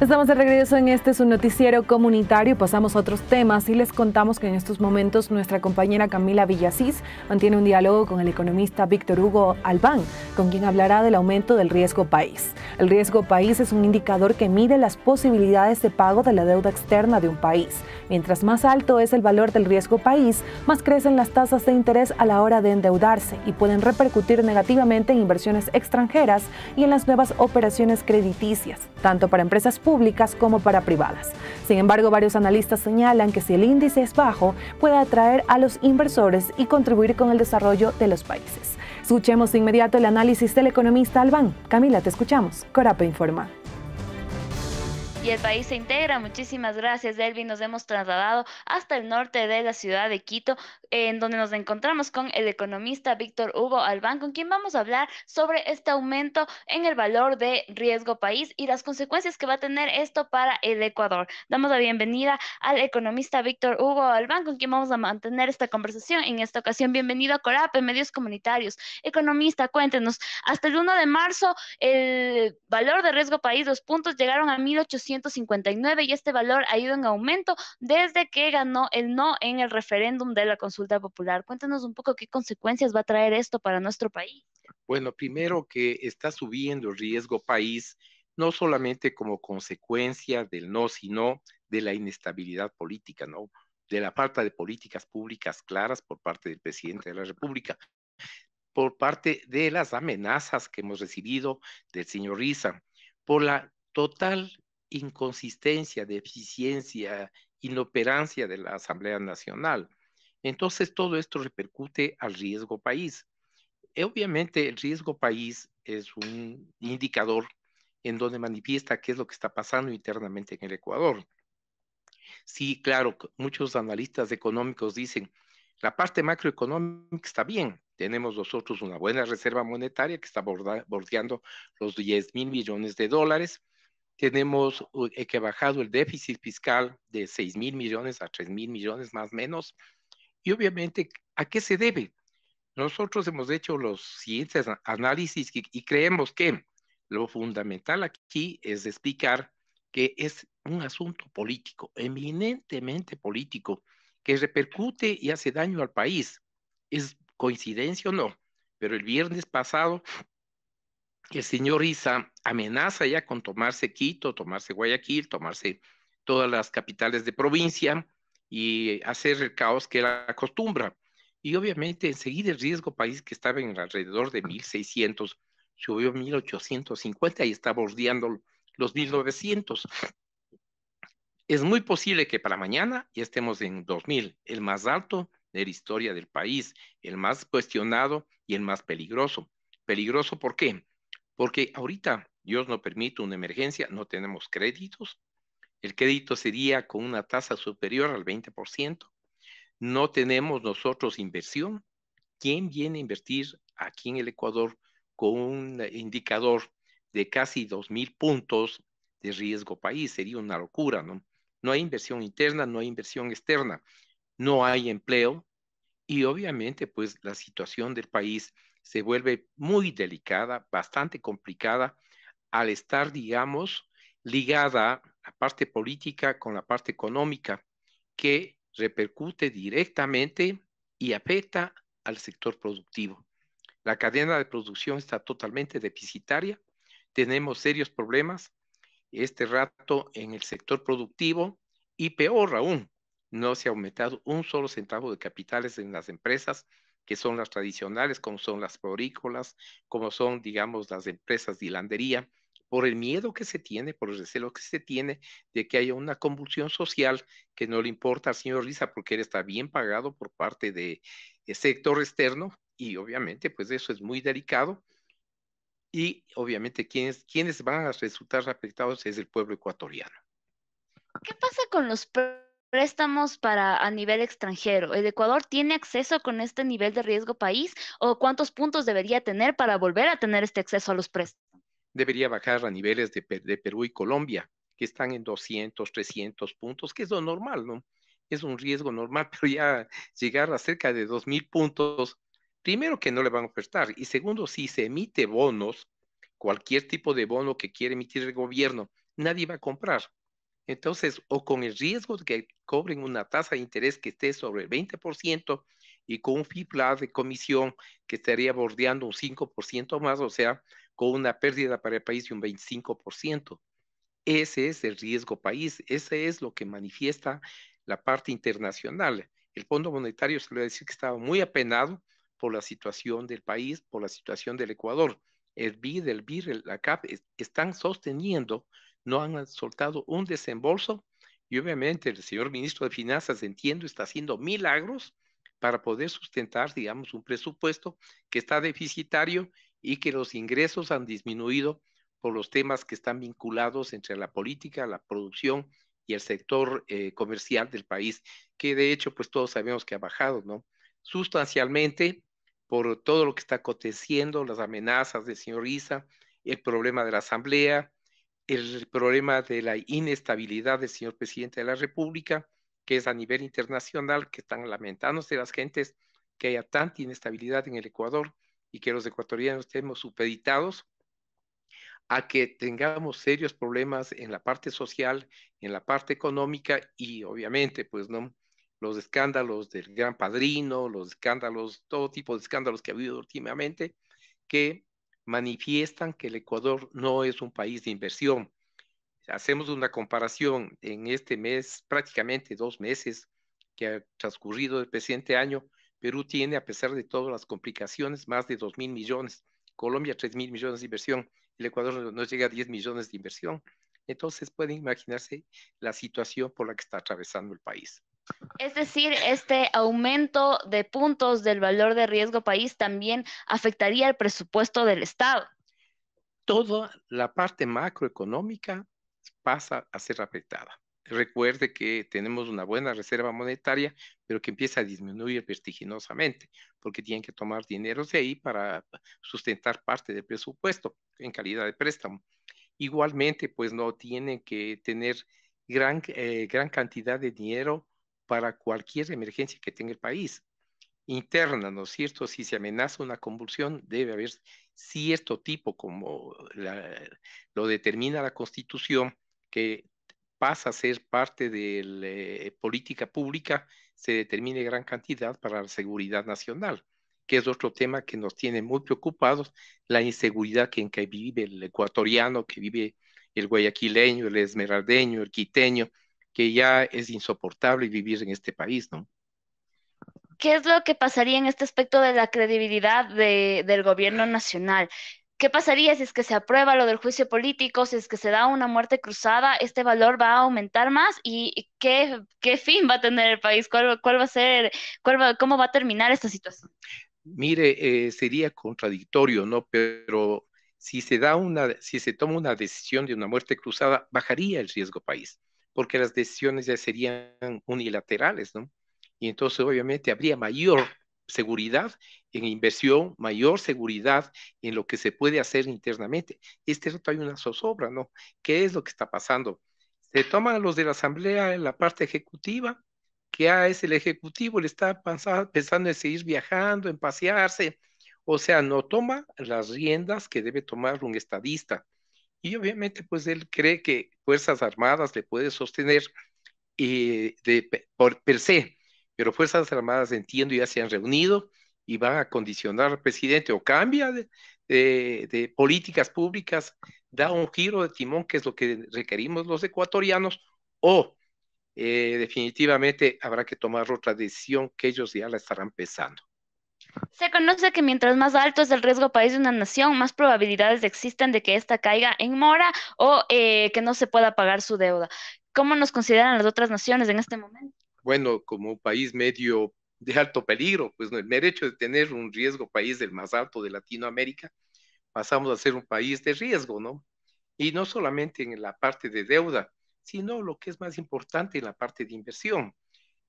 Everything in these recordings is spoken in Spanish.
Estamos de regreso en este su noticiero comunitario. Pasamos a otros temas y les contamos que en estos momentos nuestra compañera Camila Villasís mantiene un diálogo con el economista Víctor Hugo Albán, con quien hablará del aumento del riesgo país. El riesgo país es un indicador que mide las posibilidades de pago de la deuda externa de un país. Mientras más alto es el valor del riesgo país, más crecen las tasas de interés a la hora de endeudarse y pueden repercutir negativamente en inversiones extranjeras y en las nuevas operaciones crediticias, tanto para empresas públicas como para privadas. Sin embargo, varios analistas señalan que si el índice es bajo, puede atraer a los inversores y contribuir con el desarrollo de los países. Escuchemos de inmediato el análisis del economista Albán. Camila, te escuchamos. Corape informa. Y el país se integra. Muchísimas gracias, Elvin. Nos hemos trasladado hasta el norte de la ciudad de Quito, en donde nos encontramos con el economista Víctor Hugo Albán, con quien vamos a hablar sobre este aumento en el valor de riesgo país y las consecuencias que va a tener esto para el Ecuador. Damos la bienvenida al economista Víctor Hugo Albán, con quien vamos a mantener esta conversación en esta ocasión. Bienvenido a Corape, Medios Comunitarios. Economista, cuéntenos, hasta el 1 de marzo el valor de riesgo país, los puntos llegaron a 1859 y este valor ha ido en aumento desde que ganó el no en el referéndum de la consulta popular. Cuéntanos un poco qué consecuencias va a traer esto para nuestro país. Bueno, primero que está subiendo el riesgo país, no solamente como consecuencia del no, sino de la inestabilidad política, ¿no? De la falta de políticas públicas claras por parte del presidente de la República, por parte de las amenazas que hemos recibido del señor Riza, por la total inconsistencia, deficiencia, inoperancia de la Asamblea Nacional. Entonces, todo esto repercute al riesgo país. Obviamente, el riesgo país es un indicador en donde manifiesta qué es lo que está pasando internamente en el Ecuador. Sí, claro, muchos analistas económicos dicen, la parte macroeconómica está bien. Tenemos nosotros una buena reserva monetaria que está bordeando los 10.000 millones de dólares. Tenemos que ha bajado el déficit fiscal de 6.000 millones a 3.000 millones más o menos. Y obviamente, ¿a qué se debe? Nosotros hemos hecho los siguientes análisis y creemos que lo fundamental aquí es explicar que es un asunto político, eminentemente político, que repercute y hace daño al país. ¿Es coincidencia o no? Pero el viernes pasado, el señor Issa amenaza ya con tomarse Quito, tomarse Guayaquil, tomarse todas las capitales de provincia y hacer el caos que él acostumbra. Y obviamente enseguida el riesgo país que estaba en alrededor de 1.600 subió a 1.850 y está bordeando los 1.900. Es muy posible que para mañana ya estemos en 2.000, el más alto de la historia del país, el más cuestionado y el más peligroso. ¿Peligroso por qué? Porque ahorita, Dios no permite una emergencia, no tenemos créditos. El crédito sería con una tasa superior al 20%. No tenemos nosotros inversión. ¿Quién viene a invertir aquí en el Ecuador con un indicador de casi 2.000 puntos de riesgo país? Sería una locura, ¿no? No hay inversión interna, no hay inversión externa, no hay empleo y obviamente pues la situación del país se vuelve muy delicada, bastante complicada al estar, digamos, ligada la parte política con la parte económica que repercute directamente y afecta al sector productivo. La cadena de producción está totalmente deficitaria, tenemos serios problemas este rato en el sector productivo y peor aún, no se ha aumentado un solo centavo de capitales en las empresas que son las tradicionales, como son las florícolas, como son, digamos, las empresas de hilandería, por el miedo que se tiene, por el recelo que se tiene de que haya una convulsión social que no le importa al señor Riza porque él está bien pagado por parte del sector externo y obviamente pues eso es muy delicado y obviamente quienes van a resultar afectados es el pueblo ecuatoriano. ¿Qué pasa con los préstamos para a nivel extranjero? ¿El Ecuador tiene acceso con este nivel de riesgo país o cuántos puntos debería tener para volver a tener este acceso a los préstamos? Debería bajar a niveles de Perú y Colombia, que están en 200, 300 puntos, que es lo normal, ¿no? Es un riesgo normal, pero ya llegar a cerca de 2.000 puntos, primero que no le van a ofertar, y segundo, si se emite bonos, cualquier tipo de bono que quiere emitir el gobierno nadie va a comprar. Entonces, o con el riesgo de que cobren una tasa de interés que esté sobre el 20% y con un FIPLA de comisión que estaría bordeando un 5% más, o sea, con una pérdida para el país de un 25%. Ese es el riesgo país, ese es lo que manifiesta la parte internacional. El Fondo Monetario se le va a decir que estaba muy apenado por la situación del país, por la situación del Ecuador. El BID, el BIR, la CAP están sosteniendo, no han soltado un desembolso y obviamente el señor ministro de Finanzas, entiendo, está haciendo milagros para poder sustentar, digamos, un presupuesto que está deficitario y que los ingresos han disminuido por los temas que están vinculados entre la política, la producción y el sector comercial del país, que de hecho, pues todos sabemos que ha bajado, ¿no? Sustancialmente por todo lo que está aconteciendo, las amenazas del señor Issa, el problema de la Asamblea, el problema de la inestabilidad del señor presidente de la República, que es a nivel internacional, que están lamentándose las gentes que haya tanta inestabilidad en el Ecuador y que los ecuatorianos estemos supeditados a que tengamos serios problemas en la parte social, en la parte económica y obviamente, pues, ¿no? Los escándalos del Gran Padrino, los escándalos, todo tipo de escándalos que ha habido últimamente, que manifiestan que el Ecuador no es un país de inversión. Hacemos una comparación en este mes, prácticamente 2 meses que ha transcurrido el presente año, Perú tiene, a pesar de todas las complicaciones, más de 2.000 millones, Colombia 3.000 millones de inversión, el Ecuador no llega a 10 millones de inversión. Entonces pueden imaginarse la situación por la que está atravesando el país. Es decir, este aumento de puntos del valor de riesgo país también afectaría el presupuesto del Estado. Toda la parte macroeconómica pasa a ser afectada. Recuerde que tenemos una buena reserva monetaria, pero que empieza a disminuir vertiginosamente, porque tienen que tomar dinero de ahí para sustentar parte del presupuesto en calidad de préstamo. Igualmente, pues no tienen que tener gran cantidad de dinero para cualquier emergencia que tenga el país interna, ¿no es cierto? Si se amenaza una convulsión, debe haber cierto tipo, como lo determina la Constitución, que pasa a ser parte de la política pública, se determine gran cantidad para la seguridad nacional, que es otro tema que nos tiene muy preocupados, la inseguridad en que vive el ecuatoriano, que vive el guayaquileño, el esmeraldeño, el quiteño, que ya es insoportable vivir en este país, ¿no? ¿Qué es lo que pasaría en este aspecto de la credibilidad del gobierno nacional? ¿Qué pasaría si es que se aprueba lo del juicio político, si es que se da una muerte cruzada? ¿Este valor va a aumentar más? ¿Y qué fin va a tener el país? ¿Cuál va a ser, cómo va a terminar esta situación? Mire, sería contradictorio, ¿no? Pero si se toma una decisión de una muerte cruzada, bajaría el riesgo país, porque las decisiones ya serían unilaterales, ¿no? Y entonces obviamente habría mayor seguridad en inversión, mayor seguridad en lo que se puede hacer internamente. Este rato hay una zozobra, ¿no? ¿Qué es lo que está pasando? Se toman los de la Asamblea en la parte ejecutiva, que es el ejecutivo, le está pensando en seguir viajando, en pasearse, o sea, no toma las riendas que debe tomar un estadista. Y obviamente, pues él cree que Fuerzas Armadas le puede sostener por per se, pero Fuerzas Armadas, entiendo, ya se han reunido y van a condicionar al presidente o cambia de políticas públicas, da un giro de timón, que es lo que requerimos los ecuatorianos, o definitivamente habrá que tomar otra decisión que ellos ya la estarán pensando. Se conoce que mientras más alto es el riesgo país de una nación, más probabilidades existen de que ésta caiga en mora o que no se pueda pagar su deuda. ¿Cómo nos consideran las otras naciones en este momento? Bueno, como un país medio de alto peligro, pues ¿no? El derecho de tener un riesgo país del más alto de Latinoamérica, pasamos a ser un país de riesgo, ¿no? Y no solamente en la parte de deuda, sino lo que es más importante en la parte de inversión.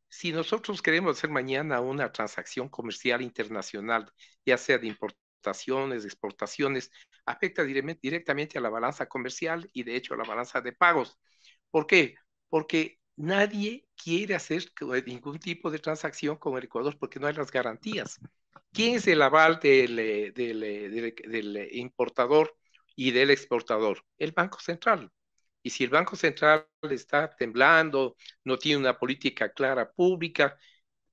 Si nosotros queremos hacer mañana una transacción comercial internacional, ya sea de importaciones, exportaciones, afecta directamente a la balanza comercial y de hecho a la balanza de pagos. ¿Por qué? Porque nadie quiere hacer ningún tipo de transacción con el Ecuador porque no hay las garantías. ¿Quién es el aval del importador y del exportador? El Banco Central. Y si el Banco Central está temblando, no tiene una política clara pública,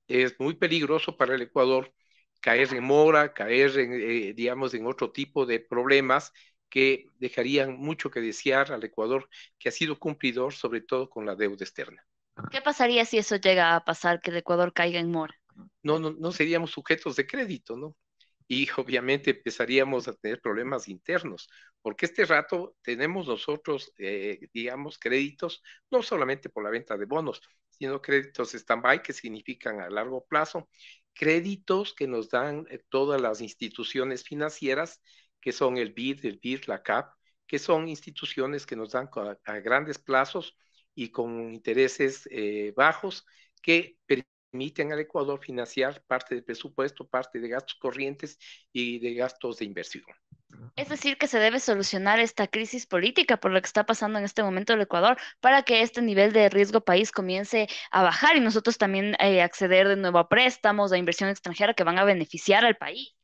es muy peligroso para el Ecuador caer en mora, caer digamos, en otro tipo de problemas que dejarían mucho que desear al Ecuador, que ha sido cumplidor sobre todo con la deuda externa. ¿Qué pasaría si eso llega a pasar, que el Ecuador caiga en mora? No seríamos sujetos de crédito, ¿no? Y obviamente empezaríamos a tener problemas internos, porque este rato tenemos nosotros, digamos, créditos, no solamente por la venta de bonos, sino créditos stand-by, que significan a largo plazo, créditos que nos dan todas las instituciones financieras, que son el BID, la CAP, que son instituciones que nos dan a grandes plazos y con intereses bajos, que permiten al Ecuador financiar parte del presupuesto, parte de gastos corrientes y de gastos de inversión. Es decir, que se debe solucionar esta crisis política por lo que está pasando en este momento el Ecuador para que este nivel de riesgo país comience a bajar y nosotros también acceder de nuevo a préstamos, a inversión extranjera que van a beneficiar al país.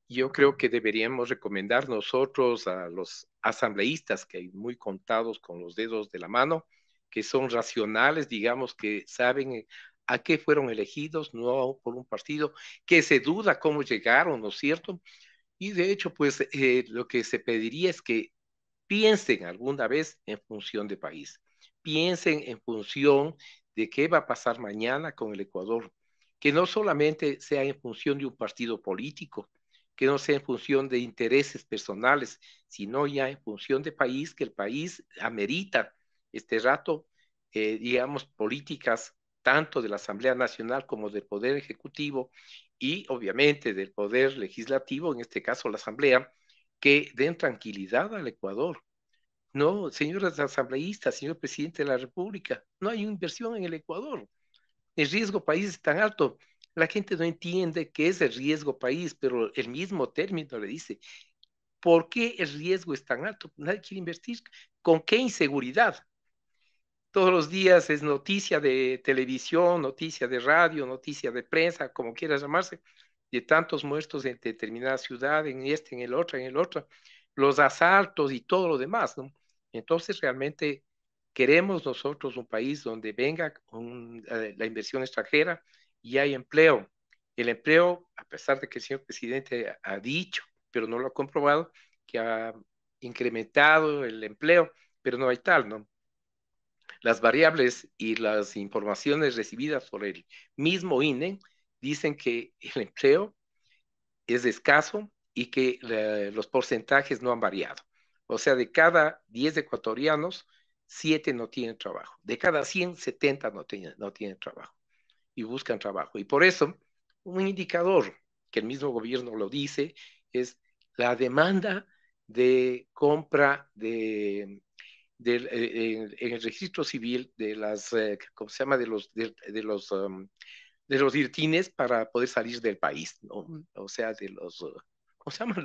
Yo creo que deberíamos recomendar nosotros a los asambleístas, que hay muy contados con los dedos de la mano, que son racionales, digamos, que saben a qué fueron elegidos, no por un partido, que se duda cómo llegaron, ¿no es cierto? Y de hecho, pues lo que se pediría es que piensen alguna vez en función de país, piensen en función de qué va a pasar mañana con el Ecuador, que no solamente sea en función de un partido político, que no sea en función de intereses personales, sino ya en función de país, que el país amerita este rato, digamos, políticas tanto de la Asamblea Nacional como del Poder Ejecutivo y obviamente del Poder Legislativo, en este caso la Asamblea, que den tranquilidad al Ecuador. No, señores asambleístas, señor presidente de la República, no hay inversión en el Ecuador. El riesgo país es tan alto. La gente no entiende qué es el riesgo país, pero el mismo término le dice, ¿por qué el riesgo es tan alto? Nadie quiere invertir. ¿Con qué inseguridad? Todos los días es noticia de televisión, noticia de radio, noticia de prensa, como quieras llamarse, de tantos muertos en determinada ciudad, en este, en el otro, los asaltos y todo lo demás, ¿no? Entonces realmente queremos nosotros un país donde venga la inversión extranjera y hay empleo. El empleo, a pesar de que el señor presidente ha dicho, pero no lo ha comprobado, que ha incrementado el empleo, pero no hay tal, ¿no? Las variables y las informaciones recibidas por el mismo INE dicen que el empleo es escaso y que los porcentajes no han variado. O sea, de cada 10 ecuatorianos, 7 no tienen trabajo. De cada 100, 70 no tienen trabajo y buscan trabajo. Y por eso, un indicador que el mismo gobierno lo dice es la demanda de compra en el registro civil de las, ¿cómo se llama? De los dirtines para poder salir del país, ¿no? O sea, ¿cómo se llama?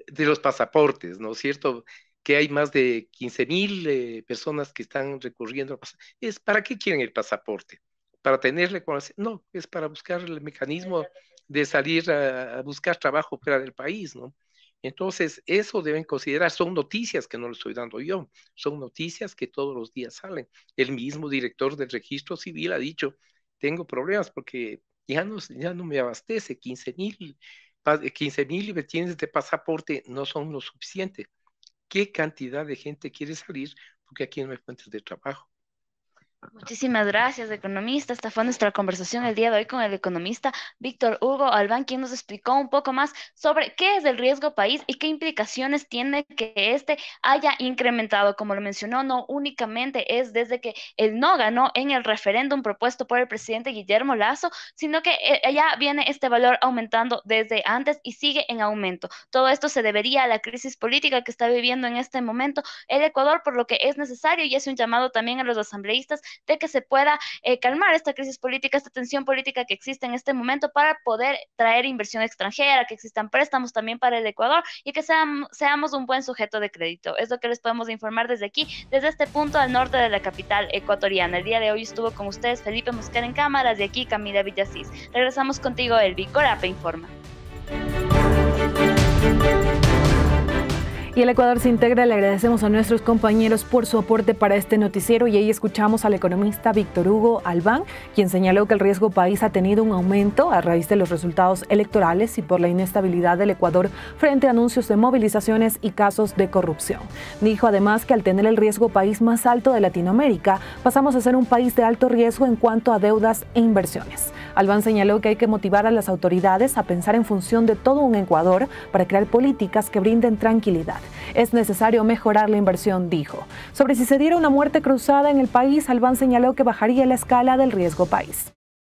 De los pasaportes, ¿no es cierto? Que hay más de 15,000 personas que están recurriendo. ¿Para qué quieren el pasaporte? ¿Para tenerle? No, es para buscar el mecanismo de salir a buscar trabajo fuera del país, ¿no? Entonces, eso deben considerar, son noticias que no le estoy dando yo, son noticias que todos los días salen. El mismo director del registro civil ha dicho, tengo problemas porque ya no me abastece, 15,000 boletines de pasaporte no son lo suficiente. ¿Qué cantidad de gente quiere salir? Porque aquí no hay fuentes de trabajo. Muchísimas gracias, economista. Esta fue nuestra conversación el día de hoy con el economista Víctor Hugo Albán, quien nos explicó un poco más sobre qué es el riesgo país y qué implicaciones tiene que este haya incrementado. Como lo mencionó, no únicamente es desde que el no ganó en el referéndum propuesto por el presidente Guillermo Lasso, sino que ya viene este valor aumentando desde antes y sigue en aumento. Todo esto se debería a la crisis política que está viviendo en este momento el Ecuador, por lo que es necesario y es un llamado también a los asambleístas de que se pueda calmar esta crisis política, esta tensión política que existe en este momento para poder traer inversión extranjera, que existan préstamos también para el Ecuador y que seamos un buen sujeto de crédito. Es lo que les podemos informar desde aquí, desde este punto al norte de la capital ecuatoriana. El día de hoy estuvo con ustedes Felipe Mosquera en cámaras, de aquí Camila Villasís. Regresamos contigo, Elvi. Corape informa. Y el Ecuador se integra. Le agradecemos a nuestros compañeros por su aporte para este noticiero y ahí escuchamos al economista Víctor Hugo Albán, quien señaló que el riesgo país ha tenido un aumento a raíz de los resultados electorales y por la inestabilidad del Ecuador frente a anuncios de movilizaciones y casos de corrupción. Dijo además que al tener el riesgo país más alto de Latinoamérica, pasamos a ser un país de alto riesgo en cuanto a deudas e inversiones. Albán señaló que hay que motivar a las autoridades a pensar en función de todo un Ecuador para crear políticas que brinden tranquilidad. Es necesario mejorar la inversión, dijo. Sobre si se diera una muerte cruzada en el país, Albán señaló que bajaría la escala del riesgo país.